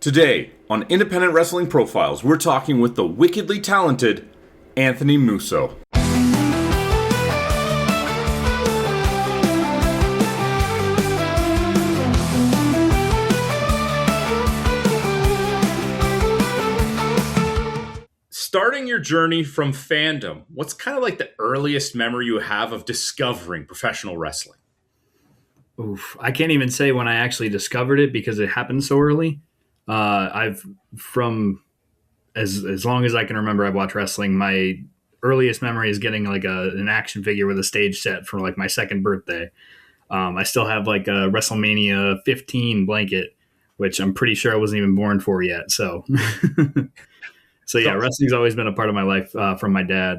Today, on Independent Wrestling Profiles, we're talking with the wickedly talented Anthony Musso. Starting your journey from fandom, what's kind of like the earliest memory you have of discovering professional wrestling? Oof, I can't even say when I actually discovered it because it happened so early. I've from as long as I can remember, I've watched wrestling. My earliest memory is getting like an action figure with a stage set for like my second birthday. I still have like a WrestleMania 15 blanket, which I'm pretty sure I wasn't even born for yet. So, so yeah, wrestling's always been a part of my life from my dad.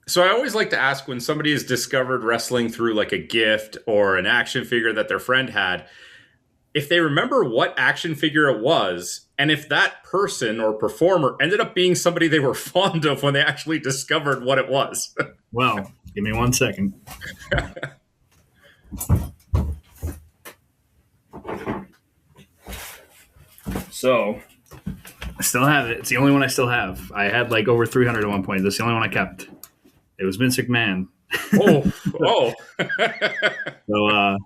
So I always like to ask when somebody has discovered wrestling through like a gift or an action figure that their friend had, if they remember what action figure it was, and if that person or performer ended up being somebody they were fond of when they actually discovered what it was. Well, give me 1 second. So I still have it. It's the only one I still have. I had like over 300 at one point. That's the only one I kept. It was Vince McMahon. Oh. So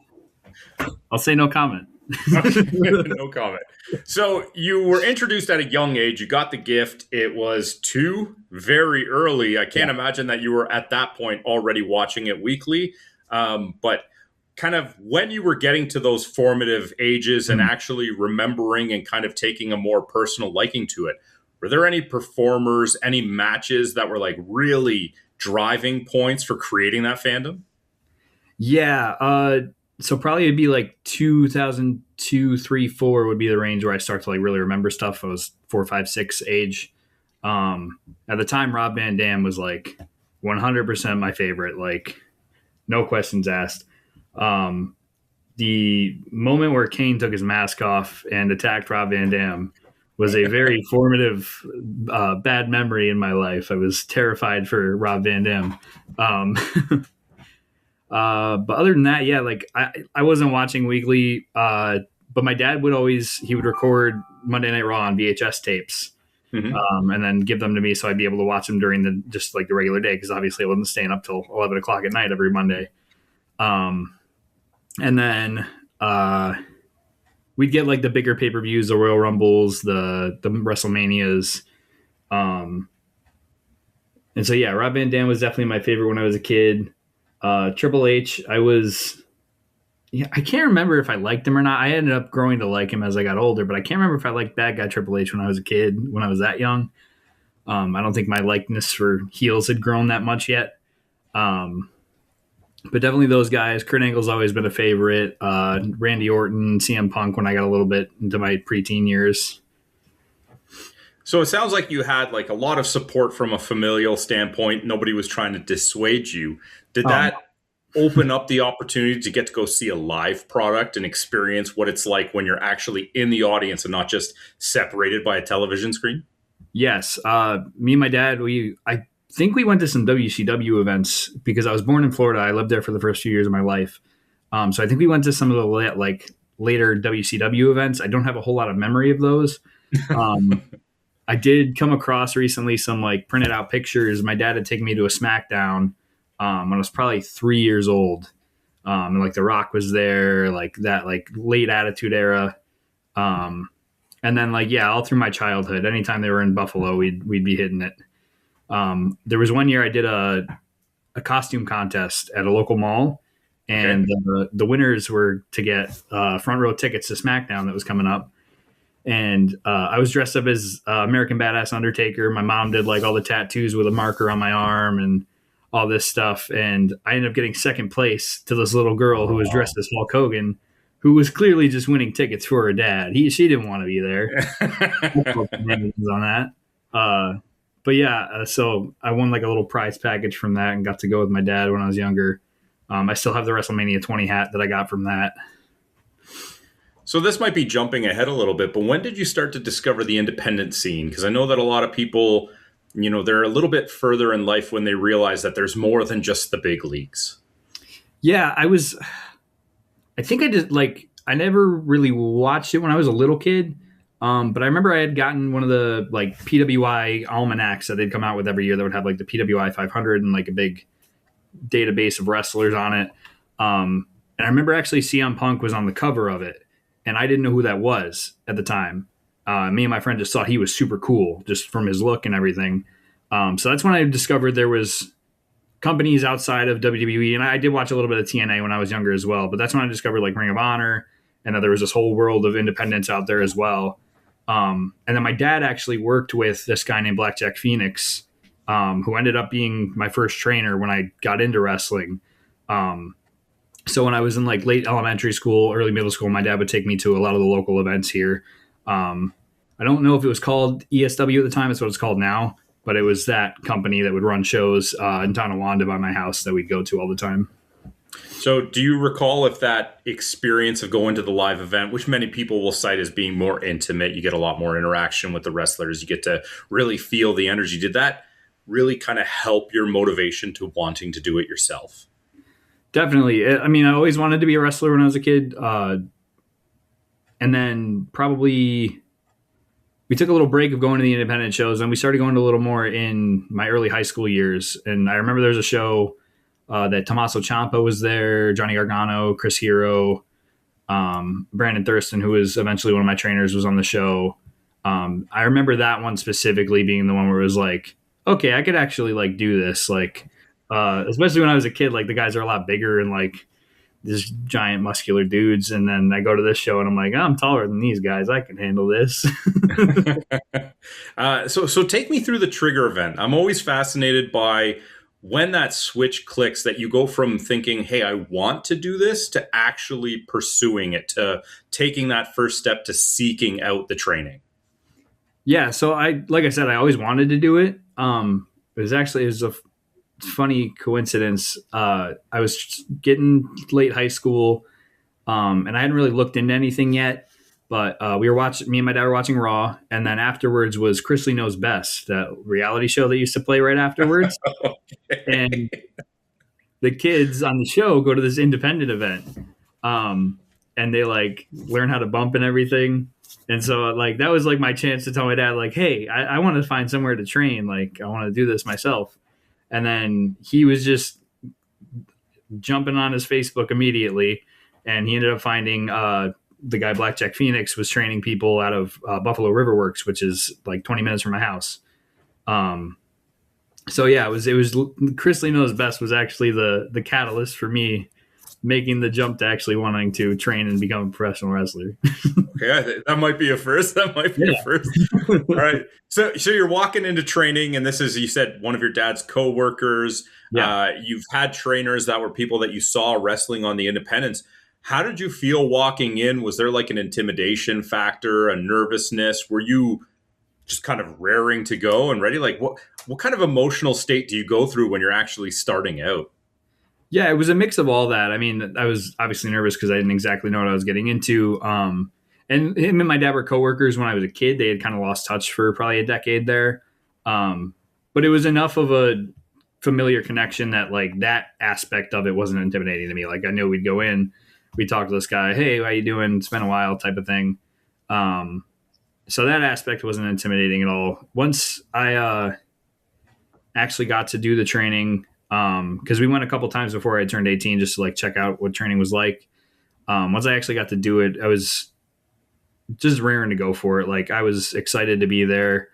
I'll say no comment. No comment. So you were introduced at a young age. You got the gift. It was very early. I can't imagine that you were at that point already watching it weekly. But kind of when you were getting to those formative ages and actually remembering and kind of taking a more personal liking to it, were there any performers, any matches that were like really driving points for creating that fandom? Yeah. So probably it'd be like 2002, 3, 4 would be the range where I start to like really remember stuff. I was 4, 5, 6 age. At the time, Rob Van Dam was like 100% my favorite, like no questions asked. The moment where Kane took his mask off and attacked Rob Van Dam was a very formative, bad memory in my life. I was terrified for Rob Van Dam. But other than that, yeah, like I wasn't watching weekly, but my dad would record Monday Night Raw on VHS tapes, and then give them to me so I'd be able to watch them during the regular day, because obviously I wasn't staying up till 11 o'clock at night every Monday. And then we'd get like the bigger pay-per-views, the Royal Rumbles, the WrestleManias. And so, yeah, Rob Van Dam was definitely my favorite when I was a kid. Triple H, I can't remember if I liked him or not. I ended up growing to like him as I got older, but I can't remember if I liked bad guy Triple H when I was a kid, when I was that young. I don't think my likeness for heels had grown that much yet. But definitely those guys. Kurt Angle's always been a favorite. Randy Orton, CM Punk when I got a little bit into my preteen years. So it sounds like you had like a lot of support from a familial standpoint. Nobody was trying to dissuade you. Did that open up the opportunity to get to go see a live product and experience what it's like when you're actually in the audience and not just separated by a television screen? Yes. Me and my dad, I think we went to some WCW events because I was born in Florida. I lived there for the first few years of my life. So I think we went to some of the later WCW events. I don't have a whole lot of memory of those. I did come across recently some like printed out pictures. My dad had taken me to a SmackDown when I was probably 3 years old. And like The Rock was there, like that, like late Attitude Era. And then like, yeah, all through my childhood, anytime they were in Buffalo, we'd be hitting it. There was one year I did a costume contest at a local mall, and the winners were to get front row tickets to SmackDown that was coming up. And I was dressed up as American Badass Undertaker. My mom did like all the tattoos with a marker on my arm and all this stuff. And I ended up getting second place to this little girl who was dressed as Hulk Hogan, who was clearly just winning tickets for her dad. She didn't want to be there. On that. But yeah, so I won like a little prize package from that and got to go with my dad when I was younger. I still have the WrestleMania 20 hat that I got from that. So this might be jumping ahead a little bit, but when did you start to discover the independent scene? Because I know that a lot of people, they're a little bit further in life when they realize that there's more than just the big leagues. Yeah, I think I never really watched it when I was a little kid, But I remember I had gotten one of the like PWI almanacs that they'd come out with every year that would have like the PWI 500 and like a big database of wrestlers on it. And I remember actually CM Punk was on the cover of it, and I didn't know who that was at the time. Me and my friend just thought he was super cool just from his look and everything. So that's when I discovered there was companies outside of WWE, and I did watch a little bit of TNA when I was younger as well. But that's when I discovered like Ring of Honor, and that there was this whole world of independents out there as well. And then my dad actually worked with this guy named Blackjack Phoenix, who ended up being my first trainer when I got into wrestling. So when I was in like late elementary school, early middle school, my dad would take me to a lot of the local events here. I don't know if it was called ESW at the time. It's what it's called now. But it was that company that would run shows in Tonawanda by my house that we'd go to all the time. So do you recall if that experience of going to the live event, which many people will cite as being more intimate, you get a lot more interaction with the wrestlers, you get to really feel the energy. Did that really kind of help your motivation to wanting to do it yourself? Definitely. I mean, I always wanted to be a wrestler when I was a kid. And then probably we took a little break of going to the independent shows, and we started going to a little more in my early high school years. And I remember there was a show that Tommaso Ciampa was there, Johnny Gargano, Chris Hero, Brandon Thurston, who was eventually one of my trainers, was on the show. I remember that one specifically being the one where it was like, okay, I could actually like do this. Like, especially when I was a kid, like the guys are a lot bigger and like these giant muscular dudes. And then I go to this show and I'm like, oh, I'm taller than these guys. I can handle this. So take me through the trigger event. I'm always fascinated by when that switch clicks, that you go from thinking, hey, I want to do this, to actually pursuing it, to taking that first step to seeking out the training. Yeah. So like I said, I always wanted to do it. It was a funny coincidence. I was getting late high school, and I hadn't really looked into anything yet. But me and my dad were watching Raw, and then afterwards was Chrisley Knows Best, that reality show that used to play right afterwards. Okay. And the kids on the show go to this independent event, and they like learn how to bump and everything. And so like that was like my chance to tell my dad like, hey, I want to find somewhere to train. Like I want to do this myself. And then he was just jumping on his Facebook immediately, and he ended up finding the guy Blackjack Phoenix was training people out of Buffalo River Works, which is like 20 minutes from my house. So yeah, it was Chrisley Knows Best was actually the catalyst for me making the jump to actually wanting to train and become a professional wrestler. Okay, that might be a first. That might be a first. All right. So you're walking into training, and this is, you said, one of your dad's coworkers. Yeah. You've had trainers that were people that you saw wrestling on the independents. How did you feel walking in? Was there like an intimidation factor, a nervousness? Were you just kind of raring to go and ready? Like what kind of emotional state do you go through when you're actually starting out? Yeah, it was a mix of all that. I mean, I was obviously nervous because I didn't exactly know what I was getting into. And him and my dad were coworkers when I was a kid. They had kind of lost touch for probably a decade there. But it was enough of a familiar connection that like that aspect of it wasn't intimidating to me. Like I knew we'd go in, we'd talk to this guy, hey, how you doing? It's been a while type of thing. So that aspect wasn't intimidating at all. Once I actually got to do the training, because we went a couple times before I turned 18 just to like check out what training was like. Once I actually got to do it, I was just raring to go for it. Like I was excited to be there.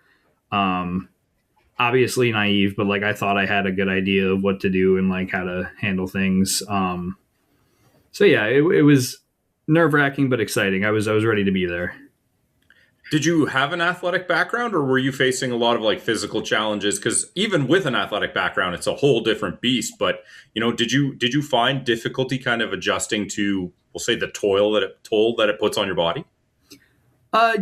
Obviously naive, but like I thought I had a good idea of what to do and like how to handle things. So yeah, it was nerve-wracking but exciting. I was ready to be there. Did you have an athletic background, or were you facing a lot of like physical challenges? Because even with an athletic background, it's a whole different beast. But did you find difficulty kind of adjusting to, we'll say, the toll that it puts on your body?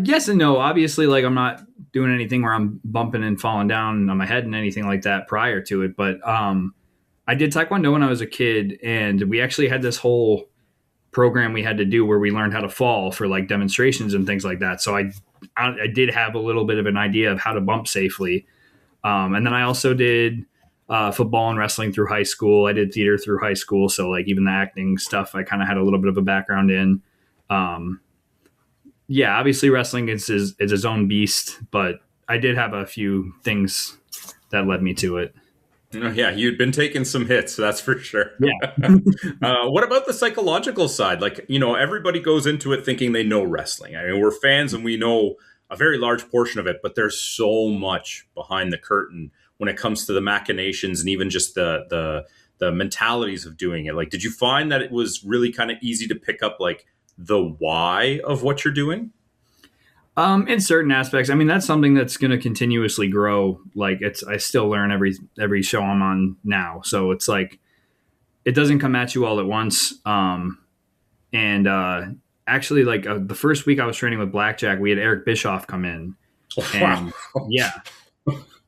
Yes and no. Obviously, like I'm not doing anything where I'm bumping and falling down on my head and anything like that prior to it. But I did Taekwondo when I was a kid, and we actually had this whole program we had to do where we learned how to fall for like demonstrations and things like that. So I did have a little bit of an idea of how to bump safely. And then I also did football and wrestling through high school. I did theater through high school. So like even the acting stuff, I kind of had a little bit of a background in. yeah, obviously wrestling is its own beast, but I did have a few things that led me to it. Oh, yeah, you'd been taking some hits, that's for sure. Yeah. What about the psychological side? Like, everybody goes into it thinking they know wrestling. I mean, we're fans and we know a very large portion of it, but there's so much behind the curtain when it comes to the machinations and even just the mentalities of doing it. Like, did you find that it was really kind of easy to pick up like the why of what you're doing? In certain aspects, I mean, that's something that's going to continuously grow. Like I still learn every show I'm on now. So it's like, it doesn't come at you all at once. And actually, like the first week I was training with Blackjack, we had Eric Bischoff come in, Wow. and yeah,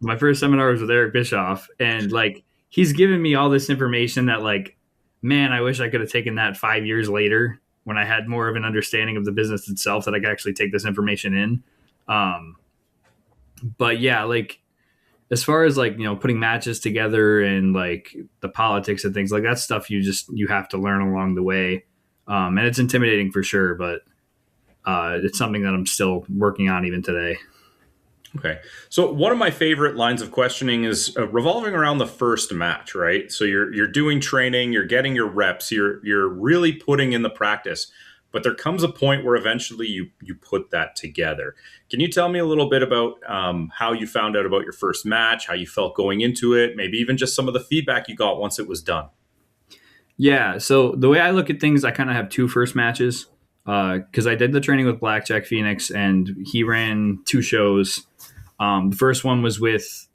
my first seminar was with Eric Bischoff, and like he's given me all this information that like, man, I wish I could have taken that 5 years later when I had more of an understanding of the business itself that I could actually take this information in. Um, but yeah, like as far as like putting matches together and like the politics and things like that stuff, you have to learn along the way, and it's intimidating for sure, but it's something that I'm still working on even today. Okay. So one of my favorite lines of questioning is revolving around the first match, right? So you're doing training, you're getting your reps, you're really putting in the practice, but there comes a point where eventually you put that together. Can you tell me a little bit about how you found out about your first match, how you felt going into it, maybe even just some of the feedback you got once it was done? Yeah, so the way I look at things, I kind of have two first matches because I did the training with Blackjack Phoenix and he ran two shows. The first one was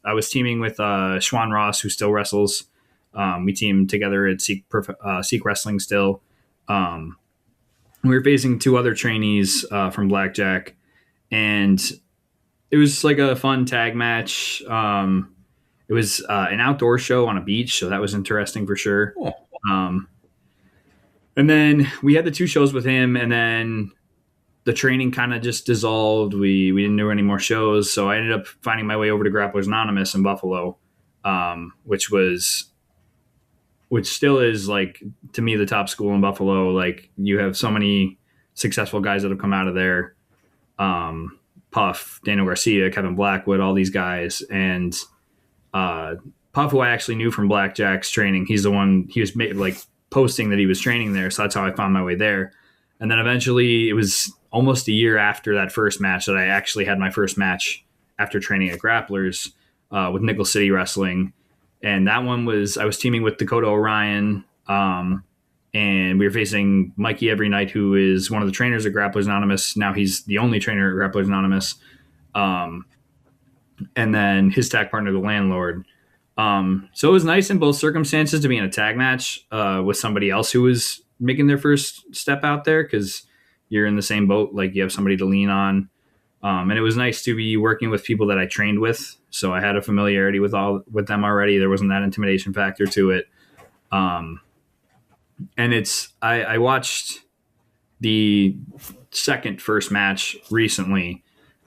I was teaming with Schwan Ross, who still wrestles. We teamed together at Seek Wrestling still. We were facing two other trainees from Blackjack, and it was like a fun tag match. It was an outdoor show on a beach, so that was interesting for sure. Oh. Um, and then we had the two shows with him, and then the training kind of just dissolved. We didn't do any more shows, so I ended up finding my way over to Grapplers Anonymous in Buffalo, which still is like to me the top school in Buffalo. Like you have so many successful guys that have come out of there. Puff, Daniel Garcia, Kevin Blackwood, all these guys, and Puff, who I actually knew from Blackjack's training, he was like posting that he was training there, so that's how I found my way there. And then eventually, it was almost a year after that first match that I actually had my first match after training at Grapplers with Nickel City Wrestling. And that one I was teaming with Dakota Orion, and we were facing Mikey Every Night, who is one of the trainers at Grapplers Anonymous. Now he's the only trainer at Grapplers Anonymous. And then his tag partner, the Landlord. So it was nice in both circumstances to be in a tag match with somebody else who was making their first step out there, because you're in the same boat, like you have somebody to lean on. And it was nice to be working with people that I trained with, so I had a familiarity with them already. There wasn't that intimidation factor to it. And I watched the first match recently,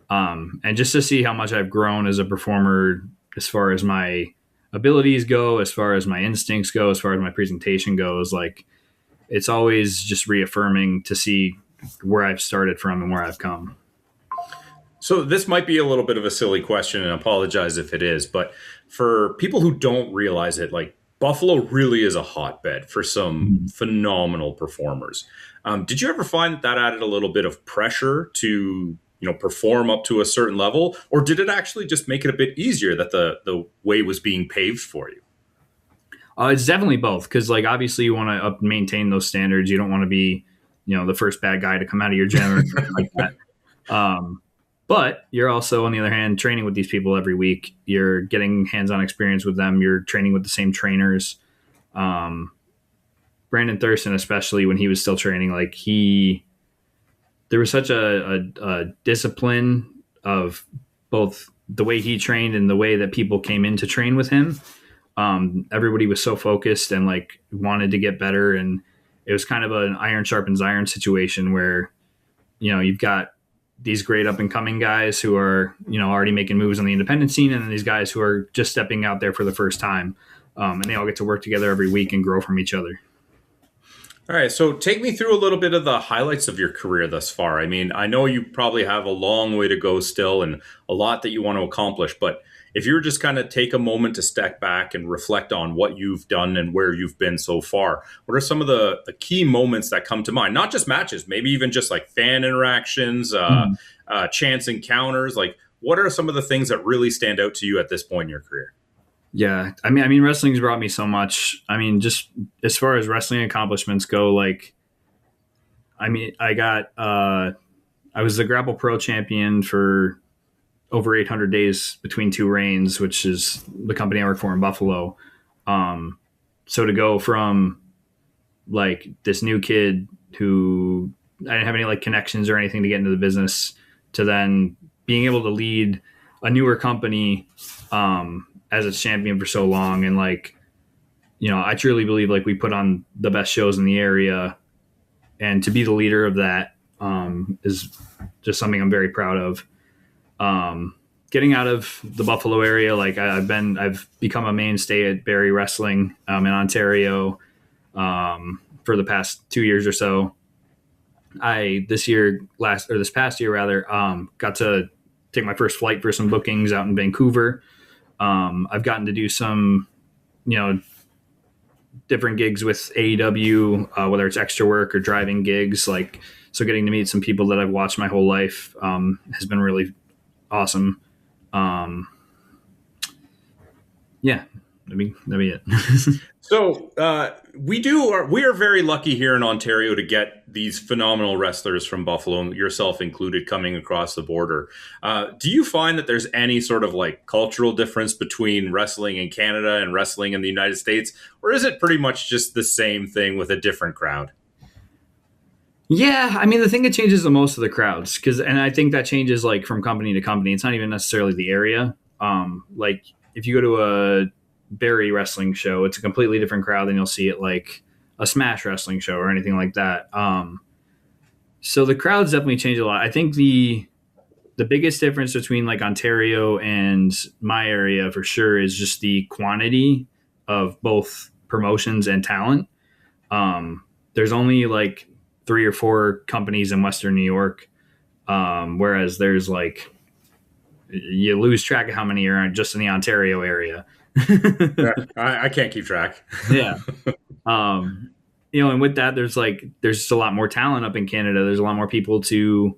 and just to see how much I've grown as a performer, as far as my abilities go, as far as my instincts go, as far as my presentation goes, like it's always just reaffirming to see where I've started from and where I've come. So this might be a little bit of a silly question, and I apologize if it is, but for people who don't realize it, like Buffalo really is a hotbed for some phenomenal performers. Did you ever find that added a little bit of pressure to perform up to a certain level, or did it actually just make it a bit easier that the way was being paved for you? It's definitely both, because like obviously you want to maintain those standards. You don't want to be the first bad guy to come out of your gym or anything like that. But you're also, on the other hand, training with these people every week. You're getting hands-on experience with them. You're training with the same trainers. Brandon Thurston, especially when he was still training, like there was such a discipline of both the way he trained and the way that people came in to train with him. Everybody was so focused and like wanted to get better. And it was kind of an iron sharpens iron situation where, you've got these great up and coming guys who are, already making moves on the independent scene, and then these guys who are just stepping out there for the first time. And they all get to work together every week and grow from each other. All right, so take me through a little bit of the highlights of your career thus far. I mean, I know you probably have a long way to go still and a lot that you want to accomplish, but if you were just kind of take a moment to step back and reflect on what you've done and where you've been so far, what are some of the key moments that come to mind? Not just matches, maybe even just like fan interactions, Mhm. chance encounters. Like, what are some of the things that really stand out to you at this point in your career? Yeah, I mean, wrestling's brought me so much. I mean, just as far as wrestling accomplishments go, like, I mean, I was the Grapple Pro champion for over 800 days between two reigns, which is the company I work for in Buffalo. Um, so to go from like this new kid who I didn't have any like connections or anything to get into the business to then being able to lead a newer company as its champion for so long, and like, you know, I truly believe like we put on the best shows in the area, and to be the leader of that is just something I'm very proud of. Getting out of the Buffalo area, like I've become a mainstay at Barrie Wrestling in Ontario for the past 2 years or so. This past year rather, got to take my first flight for some bookings out in Vancouver. I've gotten to do some, you know, different gigs with AEW, whether it's extra work or driving gigs. Like, so getting to meet some people that I've watched my whole life has been really awesome. Um, yeah, that'd be it. So we are very lucky here in Ontario to get these phenomenal wrestlers from Buffalo, yourself included, coming across the border. Do you find that there's any sort of like cultural difference between wrestling in Canada and wrestling in the United States, or is it pretty much just the same thing with a different crowd? Yeah, I mean, the thing that changes the most of the crowds, and I think that changes like from company to company. It's not even necessarily the area. Like if you go to a Barrie wrestling show, it's a completely different crowd than you'll see at like a Smash wrestling show or anything like that. So the crowds definitely change a lot. I think the biggest difference between like Ontario and my area for sure is just the quantity of both promotions and talent. There's only like three or four companies in Western New York, whereas there's like you lose track of how many are just in the Ontario area. Yeah, I can't keep track. Yeah. Um, you know, and with that, there's just a lot more talent up in Canada. There's a lot more people to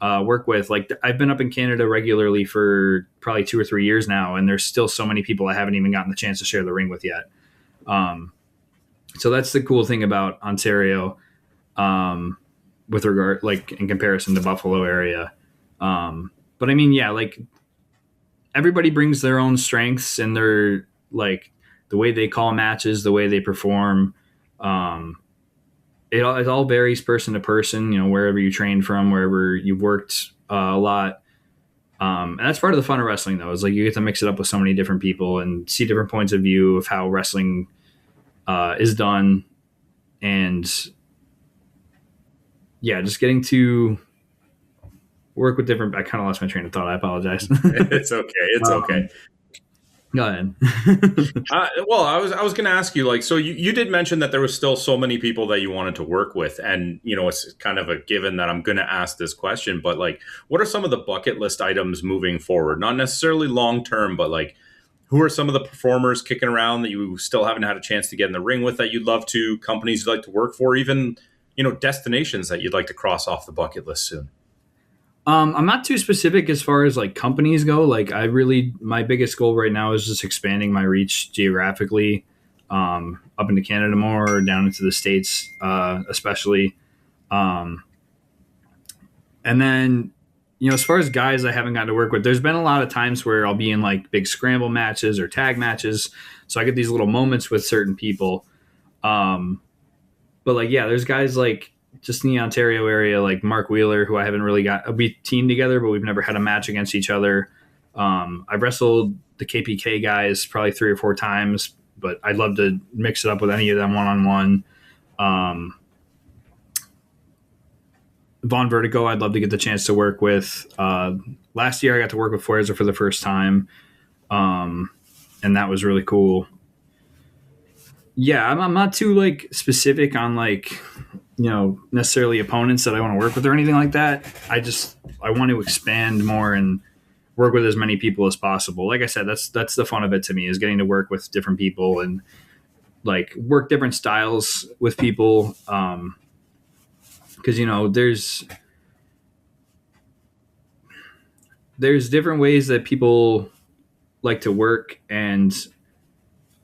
work with. Like I've been up in Canada regularly for probably 2 or 3 years now, and there's still so many people I haven't even gotten the chance to share the ring with yet. Um, so that's the cool thing about Ontario, with regard like in comparison to Buffalo area. But I mean, yeah, like everybody brings their own strengths and their like the way they call matches, the way they perform. Um, it all varies person to person, you know, wherever you train from, wherever you've worked a lot. And that's part of the fun of wrestling, though, is like you get to mix it up with so many different people and see different points of view of how wrestling is done. And yeah, just getting to work with different. I kind of lost my train of thought. I apologize. It's okay. It's okay. um, Go ahead. Well, I was going to ask you, like, so you did mention that there was still so many people that you wanted to work with, and you know, it's kind of a given that I'm going to ask this question. But like, what are some of the bucket list items moving forward? Not necessarily long term, but like, who are some of the performers kicking around that you still haven't had a chance to get in the ring with that you'd love to? Companies you'd like to work for, even you know, destinations that you'd like to cross off the bucket list soon. I'm not too specific as far as like companies go. Like my biggest goal right now is just expanding my reach geographically, up into Canada more, down into the States, especially. Um, and then, you know, as far as guys I haven't gotten to work with, there's been a lot of times where I'll be in like big scramble matches or tag matches. So I get these little moments with certain people. Um, but like, yeah, there's guys like just in the Ontario area, like Mark Wheeler, who I haven't really got. We teamed together, but we've never had a match against each other. I've wrestled the KPK guys probably 3 or 4 times, but I'd love to mix it up with any of them one on one. Von Vertigo, I'd love to get the chance to work with. Last year, I got to work with Fuerza for the first time, and that was really cool. Yeah, I'm not too like specific on like, necessarily opponents that I want to work with or anything like that. I want to expand more and work with as many people as possible. Like I said, that's the fun of it to me, is getting to work with different people and like work different styles with people. Because there's different ways that people like to work, and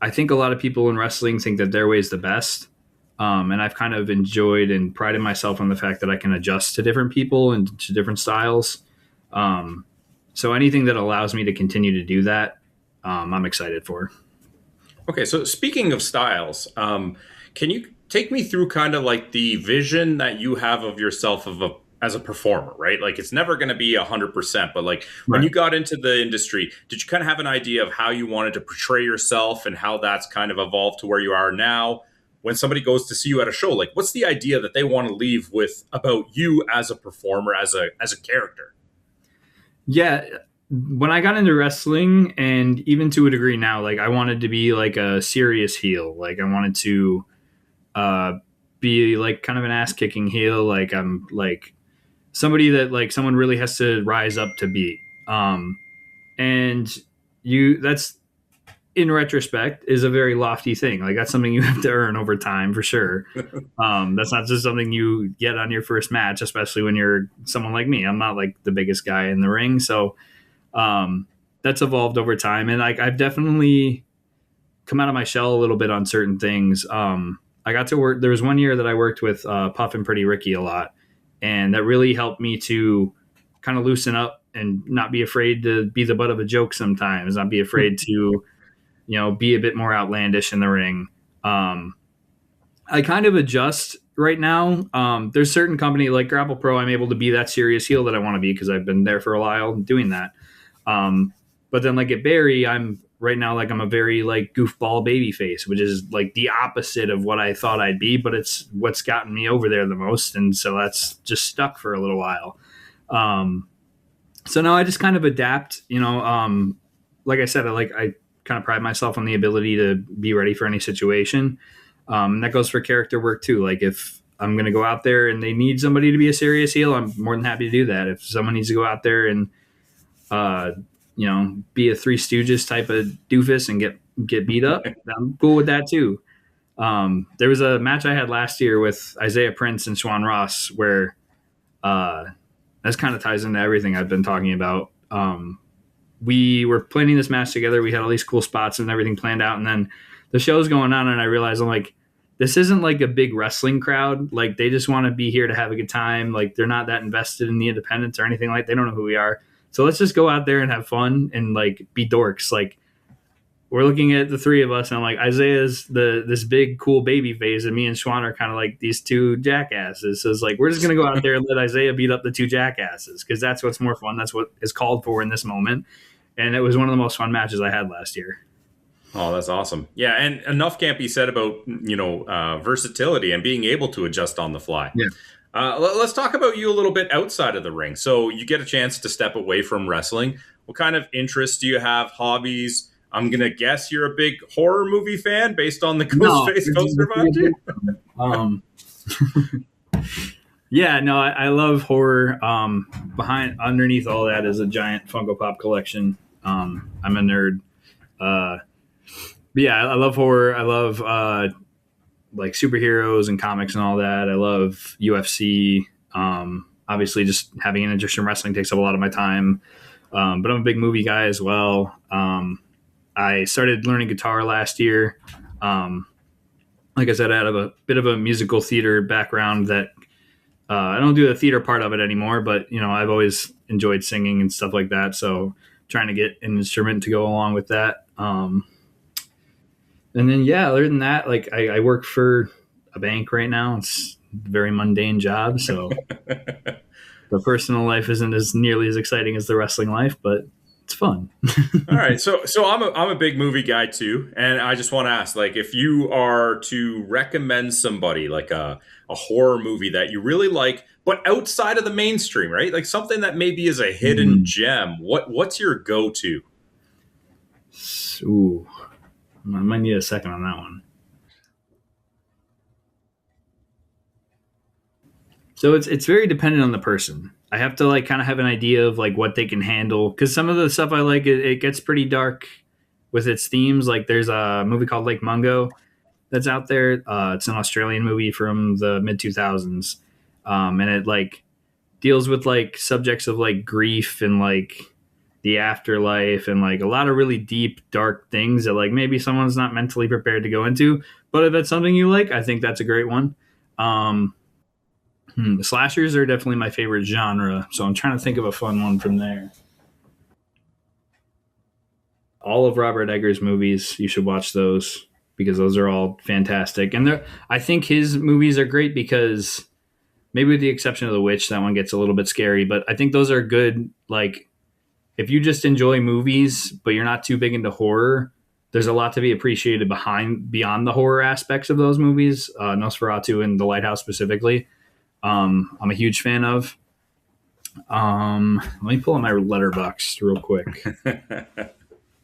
I think a lot of people in wrestling think that their way is the best. And I've kind of enjoyed and prided myself on the fact that I can adjust to different people and to different styles. Um, so anything that allows me to continue to do that, I'm excited for. Okay, so speaking of styles, can you take me through kind of like the vision that you have of yourself as a performer, right? Like it's never going to be 100%, but like when Right. you got into the industry, did you kind of have an idea of how you wanted to portray yourself and how that's kind of evolved to where you are now? When somebody goes to see you at a show, like what's the idea that they want to leave with about you as a performer, as a character? Yeah. When I got into wrestling, and even to a degree now, like I wanted to be like a serious heel. Like I wanted to uh, be like kind of an ass kicking heel. Like I'm like somebody that like someone really has to rise up to beat. And that's in retrospect is a very lofty thing. Like that's something you have to earn over time for sure. That's not just something you get on your first match, especially when you're someone like me. I'm not like the biggest guy in the ring, so um, that's evolved over time, and like I've definitely come out of my shell a little bit on certain things. I got to work. There was one year that I worked with Puff and Pretty Ricky a lot, and that really helped me to kind of loosen up and not be afraid to be the butt of a joke sometimes. Not be afraid to be a bit more outlandish in the ring. Um, I kind of adjust right now. There's certain company like Grapple Pro, I'm able to be that serious heel that I want to be because I've been there for a while doing that. Um, but then like at Barrie, I'm right now like I'm a very like goofball baby face, which is like the opposite of what I thought I'd be, but it's what's gotten me over there the most, and so that's just stuck for a little while. Um, so now I just kind of adapt. Like I said, I kind of pride myself on the ability to be ready for any situation. And that goes for character work too. Like if I'm going to go out there and they need somebody to be a serious heel, I'm more than happy to do that. If someone needs to go out there and uh, be a Three Stooges type of doofus and get beat up, I'm cool with that too. There was a match I had last year with Isaiah Prince and Swan Ross where uh, this kind of ties into everything I've been talking about. We were planning this match together. We had all these cool spots and everything planned out, and then the show's going on, and I realized I'm like, this isn't like a big wrestling crowd. Like they just want to be here to have a good time. Like they're not that invested in the independents or anything like. They don't know who we are. So let's just go out there and have fun and like be dorks. Like we're looking at the three of us, and I'm like, Isaiah's this big cool baby face, and me and Schwan are kind of like these two jackasses. So it's like we're just gonna go out there and let Isaiah beat up the two jackasses because that's what's more fun. That's what is called for in this moment. And it was one of the most fun matches I had last year. Oh, that's awesome. Yeah, and enough can't be said about versatility and being able to adjust on the fly. Yeah. Let's talk about you a little bit outside of the ring. So you get a chance to step away from wrestling. What kind of interests do you have? Hobbies? I'm gonna guess you're a big horror movie fan based on the No, Ghostface poster behind you. um, yeah, no, I love horror. Underneath all that is a giant Funko Pop collection. I'm a nerd. Uh, but yeah, I love horror. I love like superheroes and comics and all that. I love UFC. Obviously, just having an interest in wrestling takes up a lot of my time. But I'm a big movie guy as well. I started learning guitar last year. Um, like I said, I have a bit of a musical theater background that I don't do the theater part of it anymore, but I've always enjoyed singing and stuff like that. So trying to get an instrument to go along with that. And then yeah, other than that, like I work for a bank right now. It's a very mundane job, so the personal life isn't as nearly as exciting as the wrestling life, but it's fun. All right, so I'm a big movie guy too, and I just want to ask, like, if you are to recommend somebody like a horror movie that you really like, but outside of the mainstream, right? Like something that maybe is a hidden Mm. gem. What's your go to? Ooh, I might need a second on that one. So it's very dependent on the person. I have to like kind of have an idea of like what they can handle because some of the stuff I like it gets pretty dark with its themes. Like there's a movie called Lake Mungo that's out there. It's an Australian movie from the mid 2000s, and it like deals with like subjects of like grief and like the afterlife and like a lot of really deep dark things that like maybe someone's not mentally prepared to go into. But if it's something you like, I think that's a great one. Um, Slashers are definitely my favorite genre, so I'm trying to think of a fun one from there. All of Robert Eggers' movies, you should watch those because those are all fantastic. And I think his movies are great because maybe with the exception of The Witch, that one gets a little bit scary, but I think those are good. Like if you just enjoy movies, but you're not too big into horror, there's a lot to be appreciated beyond the horror aspects of those movies. Nosferatu and The Lighthouse specifically. I'm a huge fan of. Let me pull up my letterbox real quick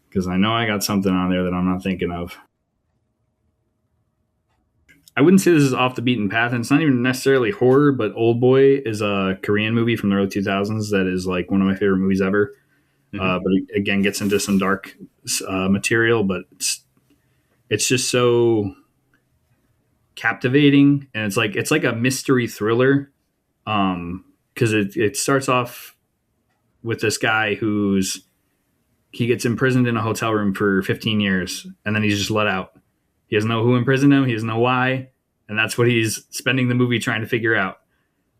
because I know I got something on there that I'm not thinking of. I wouldn't say this is off the beaten path, and it's not even necessarily horror, but Old Boy is a Korean movie from the early 2000s that is like one of my favorite movies ever. But it, again, gets into some dark material, but it's just so captivating, and it's like a mystery thriller. Because it starts off with this guy he gets imprisoned in a hotel room for 15 years, and then he's just let out. He doesn't know who imprisoned him. He doesn't know why, and that's what he's spending the movie trying to figure out.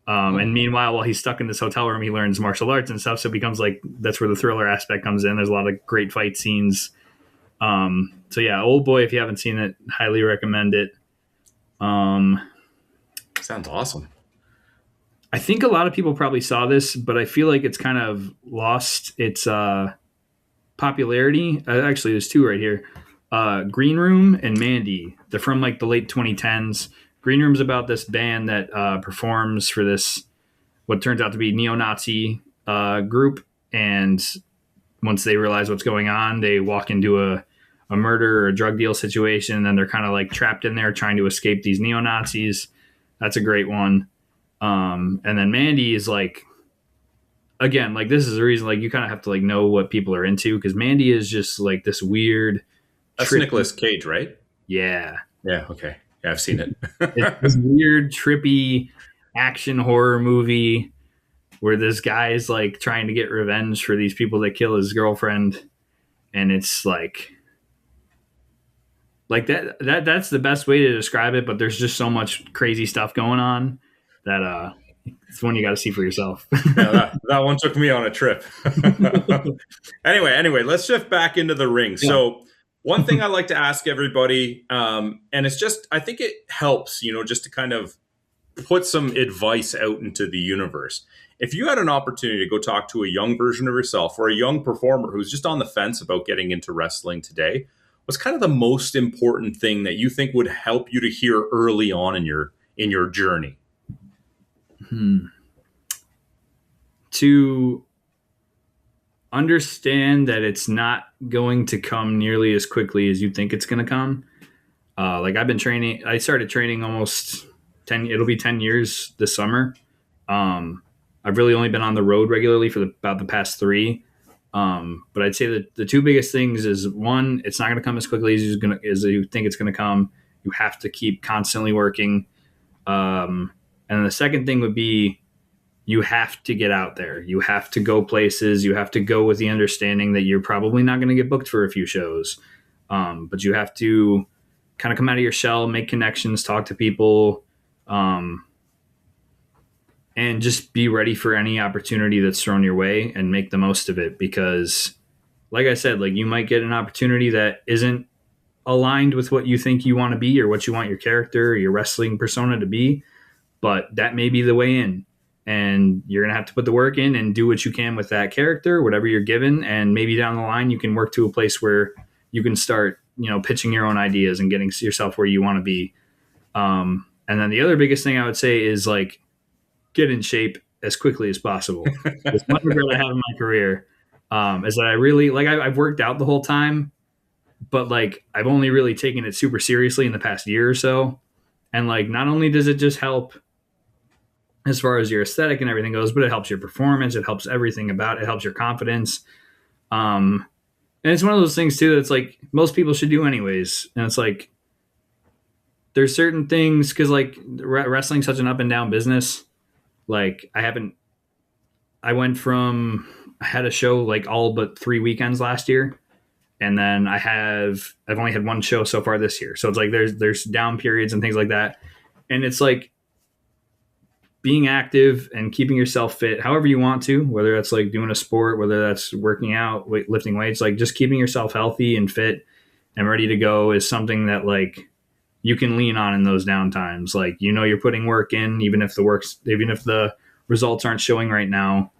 And meanwhile, while he's stuck in this hotel room, he learns martial arts and stuff. So it becomes like that's where the thriller aspect comes in. There's a lot of great fight scenes. So yeah, Old Boy, if you haven't seen it, highly recommend it. Sounds awesome. I think a lot of people probably saw this, but I feel like it's kind of lost its popularity. Actually, there's two right here. Green Room and Mandy. They're from like the late 2010s. Green Room's about this band that performs for this, what turns out to be neo-Nazi group. And once they realize what's going on, they walk into a murder or a drug deal situation. And then they're kind of like trapped in there trying to escape these neo-Nazis. That's a great one. And then Mandy is like, again, like this is the reason, like you kind of have to like know what people are into because Mandy is just like this weird. That's Nicolas Cage, right? Yeah. Yeah. Okay. Yeah, I've seen it. It's this weird, trippy action horror movie where this guy is like trying to get revenge for these people that kill his girlfriend, and it's like that's the best way to describe it. But there's just so much crazy stuff going on that it's one you got to see for yourself. Yeah, that one took me on a trip. Anyway, let's shift back into the ring. Yeah. So one thing I like to ask everybody, and it's just, I think it helps, just to kind of put some advice out into the universe. If you had an opportunity to go talk to a young version of yourself or a young performer who's just on the fence about getting into wrestling today, what's kind of the most important thing that you think would help you to hear early on in your journey? To understand that it's not going to come nearly as quickly as you think it's going to come. Like I've been training, I started training almost it'll be 10 years this summer. I've really only been on the road regularly for about the past 3. But I'd say that the two biggest things is one, it's not going to come as quickly as you think it's going to come. You have to keep constantly working. And the second thing would be you have to get out there. You have to go places. You have to go with the understanding that you're probably not going to get booked for a few shows. But you have to kind of come out of your shell, make connections, talk to people, and just be ready for any opportunity that's thrown your way and make the most of it. Because like I said, like you might get an opportunity that isn't aligned with what you think you want to be or what you want your character or your wrestling persona to be, but that may be the way in. And you're going to have to put the work in and do what you can with that character, whatever you're given. And maybe down the line, you can work to a place where you can start, pitching your own ideas and getting yourself where you want to be. And then the other biggest thing I would say is like, get in shape as quickly as possible. It's one regret I have in my career is that I really I've worked out the whole time, but like I've only really taken it super seriously in the past year or so. And like, not only does it just help as far as your aesthetic and everything goes, but it helps your performance. It helps everything about it. It helps your confidence. And it's one of those things too that's like most people should do anyways. And it's like there's certain things because like wrestling's such an up and down business. Like I had a show like all but 3 weekends last year, and then I've only had one show so far this year. So it's like there's down periods and things like that, and it's like being active and keeping yourself fit however you want to, whether that's like doing a sport, whether that's working out, lifting weights, like just keeping yourself healthy and fit and ready to go is something that like you can lean on in those down times. Like, you know, you're putting work in, even if the results aren't showing right now.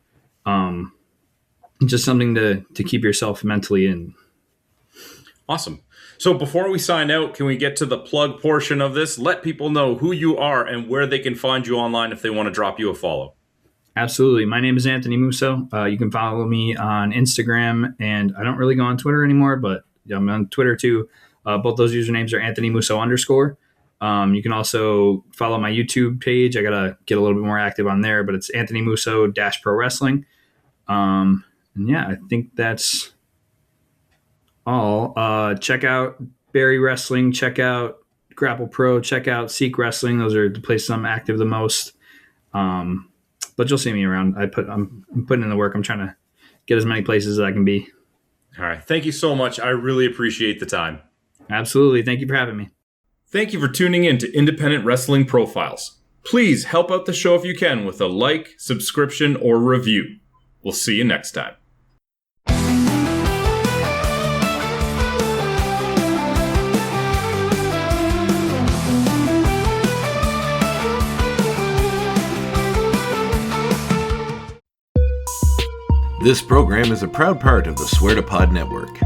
Just something to keep yourself mentally in. Awesome. So before we sign out, can we get to the plug portion of this? Let people know who you are and where they can find you online if they want to drop you a follow. Absolutely. My name is Anthony Musso. You can follow me on Instagram, and I don't really go on Twitter anymore, but I'm on Twitter too. Both those usernames are Anthony Musso _. You can also follow my YouTube page. I got to get a little bit more active on there, but it's Anthony Musso -Pro Wrestling. And yeah, I think that's all. Check out Barrie Wrestling, check out Grapple Pro, check out Seek Wrestling. Those are the places I'm active the most. But you'll see me around. I'm putting in the work. I'm trying to get as many places as I can be. All right. Thank you so much. I really appreciate the time. Absolutely. Thank you for having me. Thank you for tuning in to Independent Wrestling Profiles. Please help out the show if you can with a like, subscription, or review. We'll see you next time. This program is a proud part of the Swear to Pod Network.